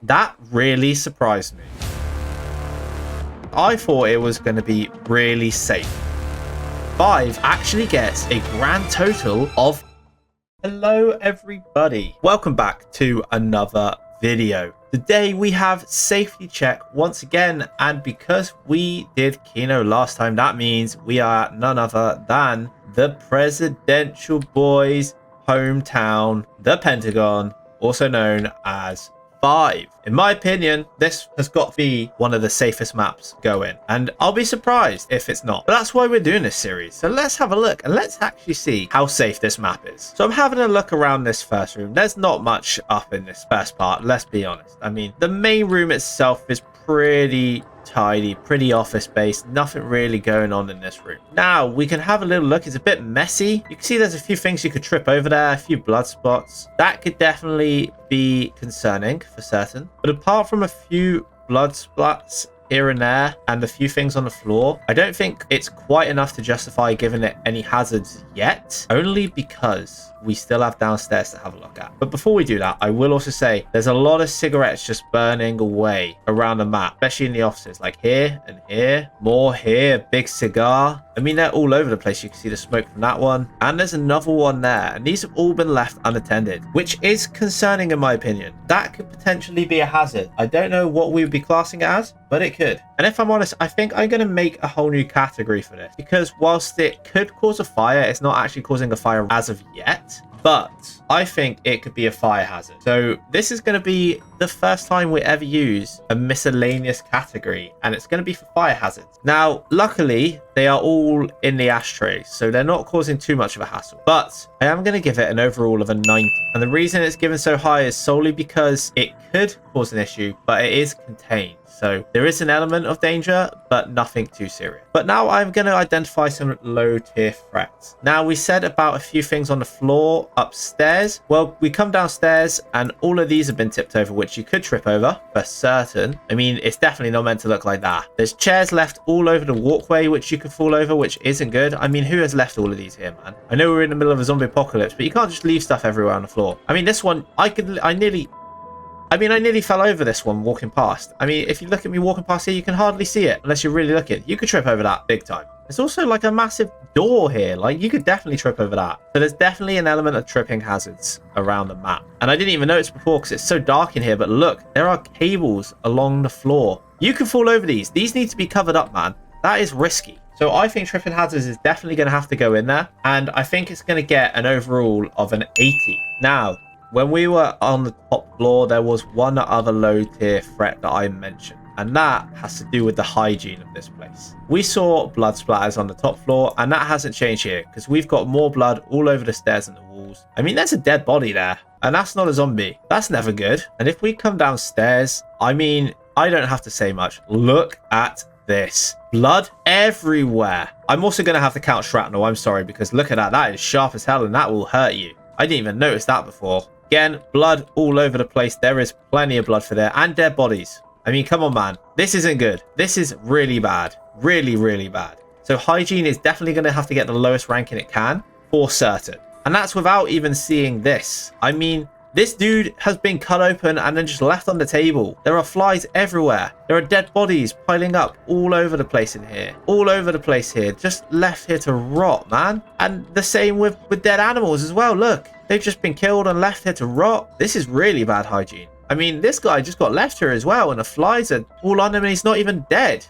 That really surprised me. I thought it was going to be really safe. 5 actually gets a grand total of... Hello everybody, welcome back to another video. Today we have safety check once again, and because we did Kino last time, that means we are none other than the presidential boys' hometown, the Pentagon, also known as 5. In my opinion, this has got to be one of the safest maps going, and I'll be surprised if it's not. But that's why we're doing this series. So let's have a look and let's actually see how safe this map is. So I'm having a look around this first room. There's not much up in this first part, let's be honest. I mean, the main room itself is pretty tidy, pretty office based, nothing really going on in this room. Now we can have a little look. It's a bit messy. You can see there's a few things you could trip over there, a few blood spots. That could definitely be concerning for certain, but apart from a few blood splats here and there and a few things on the floor, I don't think it's quite enough to justify giving it any hazards yet, only because we still have downstairs to have a look at. But before we do that, I will also say there's a lot of cigarettes just burning away around the map, especially in the offices, like here and here, more here, big cigar. I mean, they're all over the place. You can see the smoke from that one, and there's another one there, and these have all been left unattended, which is concerning in my opinion. That could potentially be a hazard. I don't know what we would be classing it as, but it could. And if I'm honest, I think I'm going to make a whole new category for this, because whilst it could cause a fire, it's not actually causing a fire as of yet. But I think it could be a fire hazard. So this is going to be the first time we ever use a miscellaneous category, and it's going to be for fire hazards. Now, luckily, they are all in the ashtray, so they're not causing too much of a hassle. But I am going to give it an overall of a 90. And the reason it's given so high is solely because it could cause an issue, but it is contained. So there is an element of danger, but nothing too serious. But now I'm going to identify some low tier threats. Now, we said about a few things on the floor upstairs. Well, we come downstairs and all of these have been tipped over, which you could trip over for certain. I mean, it's definitely not meant to look like that. There's chairs left all over the walkway, which you could fall over, which isn't good. I mean, who has left all of these here, man? I know we're in the middle of a zombie apocalypse, but you can't just leave stuff everywhere on the floor. I mean, this one, I nearly fell over this one walking past. I mean, if you look at me walking past here, you can hardly see it unless you're really looking. You could trip over that big time. There's also like a massive door here. Like, you could definitely trip over that. So there's definitely an element of tripping hazards around the map. And I didn't even notice before because it's so dark in here. But look, there are cables along the floor. You can fall over these. These need to be covered up, man. That is risky. So I think tripping hazards is definitely going to have to go in there. And I think it's going to get an overall of an 80. Now, when we were on the top floor, there was one other low tier threat that I mentioned, and that has to do with the hygiene of this place. We saw blood splatters on the top floor, and that hasn't changed here because we've got more blood all over the stairs and the walls. I mean, there's a dead body there, and that's not a zombie. That's never good. And if we come downstairs, I mean, I don't have to say much. Look at this. Blood everywhere. I'm also going to have to count shrapnel. I'm sorry, because look at that. That is sharp as hell, and that will hurt you. I didn't even notice that before. Again, blood all over the place. There is plenty of blood for there, and dead bodies. I mean, come on, man. This isn't good. This is really bad. Really, really bad. So hygiene is definitely going to have to get the lowest ranking it can, for certain. And that's without even seeing this. I mean, this dude has been cut open and then just left on the table. There are flies everywhere. There are dead bodies piling up all over the place in here. All over the place here. Just left here to rot, man. And the same with dead animals as well. Look. They've just been killed and left here to rot. This is really bad hygiene. I mean, this guy just got left here as well, and the flies are all on him, and he's not even dead.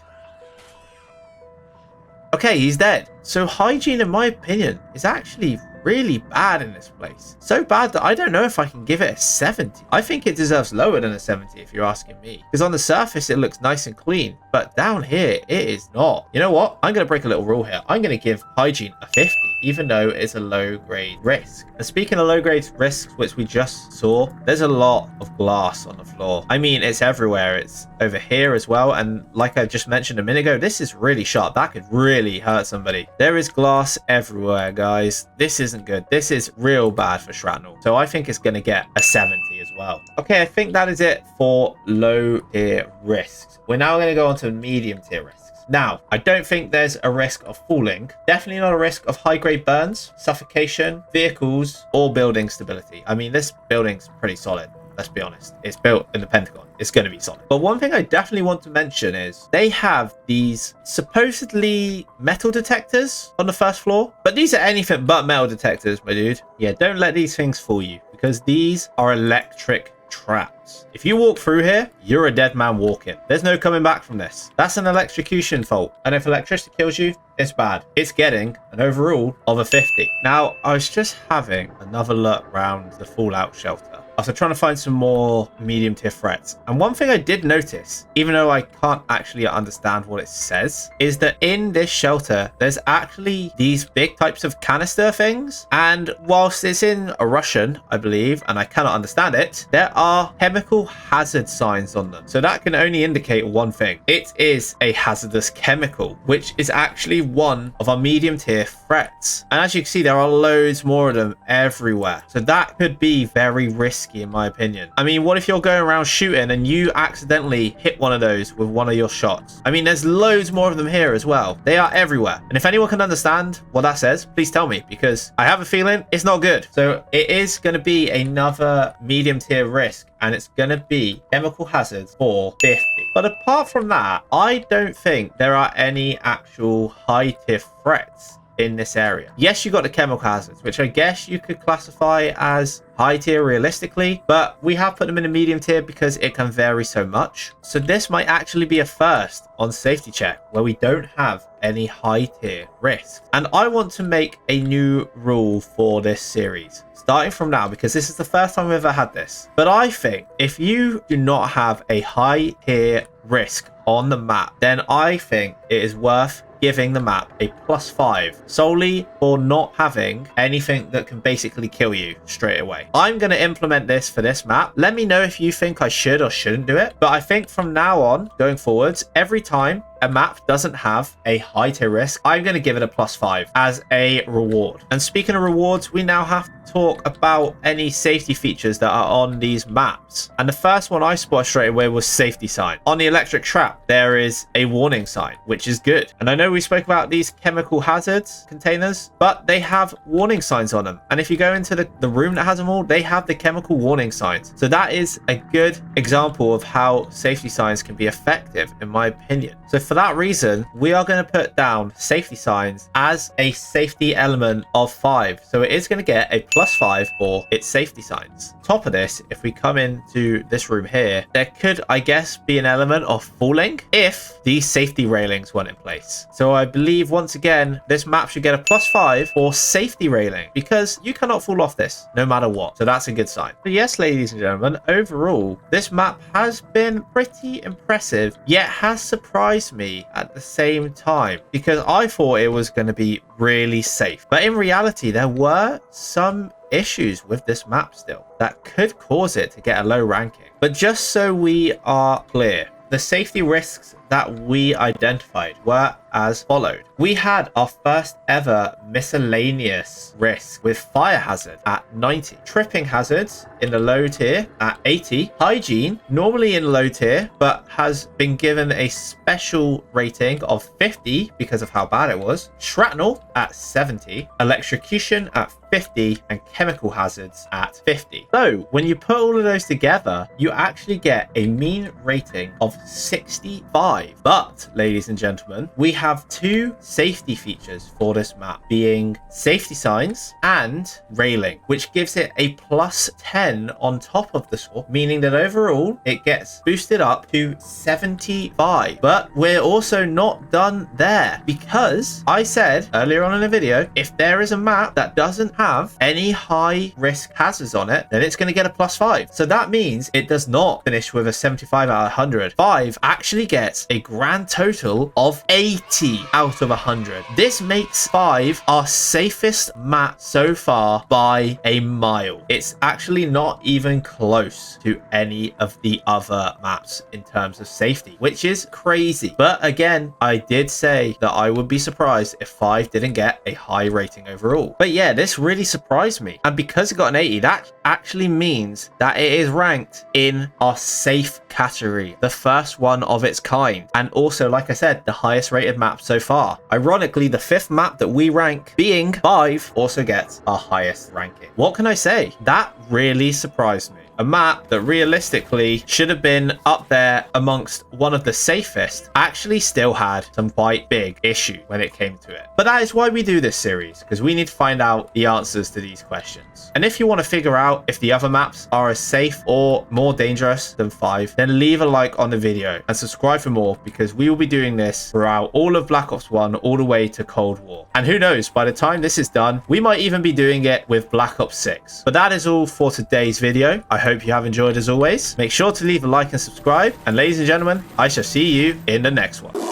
Okay, he's dead. So hygiene, in my opinion, is actually really bad in this place. So bad that I don't know if I can give it a 70. I think it deserves lower than a 70 if you're asking me. Because on the surface, it looks nice and clean. But down here, it is not. You know what? I'm going to break a little rule here. I'm going to give hygiene a 50, even though it's a low-grade risk. And speaking of low-grade risks, which we just saw, there's a lot of glass on the floor. I mean, it's everywhere. It's over here as well. And like I just mentioned a minute ago, this is really sharp. That could really hurt somebody. There is glass everywhere, guys. This isn't good. This is real bad for shrapnel. So I think it's going to get a 70 as well. Okay, I think that is it for low tier risks. We're now going to go on to medium tier risks. Now, I don't think there's a risk of falling. Definitely not a risk of high-grade burns, suffocation, vehicles, or building stability. I mean, this building's pretty solid. let's be honest. It's built in the Pentagon. It's going to be solid. But one thing I definitely want to mention is they have these supposedly metal detectors on the first floor. But these are anything but metal detectors, my dude. Yeah, don't let these things fool you, because these are electric traps. If you walk through here, you're a dead man walking. There's no coming back from this. That's an electrocution fault. And if electricity kills you, it's bad. It's getting an overall of a 50. Now, I was just having another look around the Fallout shelter after trying to find some more medium tier threats. And one thing I did notice, even though I can't actually understand what it says, is that in this shelter, there's actually these big types of canister things. And whilst it's in a Russian, I believe, and I cannot understand it, there are chemical hazard signs on them. So that can only indicate one thing. It is a hazardous chemical, which is actually one of our medium tier threats. And as you can see, there are loads more of them everywhere. So that could be very risky in my opinion. I mean, what if you're going around shooting and you accidentally hit one of those with one of your shots? I mean, there's loads more of them here as well. They are everywhere. And if anyone can understand what that says, please tell me, because I have a feeling it's not good. So it is going to be another medium tier risk, and it's going to be chemical hazards for 50. But apart from that, I don't think there are any actual high tier threats in this area. Yes, you got the chemical hazards, which I guess you could classify as high tier realistically, but we have put them in a medium tier because it can vary so much. So this might actually be a first on safety check where we don't have any high tier risks. And I want to make a new rule for this series starting from now, because this is the first time we've ever had this. But I think if you do not have a high tier risk on the map, then I think it is worth giving the map a +5 solely for not having anything that can basically kill you straight away. I'm going to implement this for this map. Let me know if you think I should or shouldn't do it. But I think from now on, going forwards, every time a map doesn't have a high tier risk, I'm going to give it a +5 as a reward. And speaking of rewards, we now have to talk about any safety features that are on these maps. And the first one I spotted straight away was safety sign. On the electric trap, there is a warning sign, which is good. And I know we spoke about these chemical hazards containers, but they have warning signs on them. And if you go into the room that has them all, they have the chemical warning signs. So that is a good example of how safety signs can be effective, in my opinion. So for that reason, we are going to put down safety signs as a safety element of 5. So it is going to get a +5 for its safety signs. Top of this, if we come into this room here, there could, I guess, be an element of falling if these safety railings weren't in place. So I believe, once again, this map should get a +5 for safety railing, because you cannot fall off this no matter what. So that's a good sign. But yes, ladies and gentlemen, overall, this map has been pretty impressive, yet has surprised me at the same time, because I thought it was going to be really safe. But in reality, there were some issues with this map still that could cause it to get a low ranking. But just so we are clear, the safety risks that we identified were as followed. We had our first ever miscellaneous risk with fire hazard at 90, tripping hazards in the low tier at 80, hygiene normally in low tier but has been given a special rating of 50 because of how bad it was, shrapnel at 70, electrocution at 50, and chemical hazards at 50. So when you put all of those together, you actually get a mean rating of 65. But ladies and gentlemen, we have two safety features for this map, being safety signs and railing, which gives it a +10 on top of the score, meaning that overall it gets boosted up to 75. But we're also not done there, because I said earlier on in the video, if there is a map that doesn't have any high risk hazards on it, then it's going to get a +5. So that means it does not finish with a 75 out of 100. 5 actually gets a grand total of 80 out of 100. This makes 5 our safest map so far by a mile. It's actually not even close to any of the other maps in terms of safety, which is crazy. But again, I did say that I would be surprised if 5 didn't get a high rating overall. But yeah, this really surprised me. And because it got an 80, that actually means that it is ranked in our safe category, the first one of its kind. And also, like I said, the highest rated map so far. Ironically, the 5th map that we rank, being 5, also gets our highest ranking. What can I say? That really surprised me. a map that realistically should have been up there amongst one of the safest actually still had some quite big issues when it came to it. But that is why we do this series, because we need to find out the answers to these questions. And if you want to figure out if the other maps are as safe or more dangerous than 5, then leave a like on the video and subscribe for more, because we will be doing this throughout all of Black Ops 1 all the way to Cold War. And who knows, by the time this is done, we might even be doing it with Black Ops 6. But that is all for today's video. I hope you have enjoyed as always. Make sure to leave a like and subscribe. And ladies and gentlemen, I shall see you in the next one.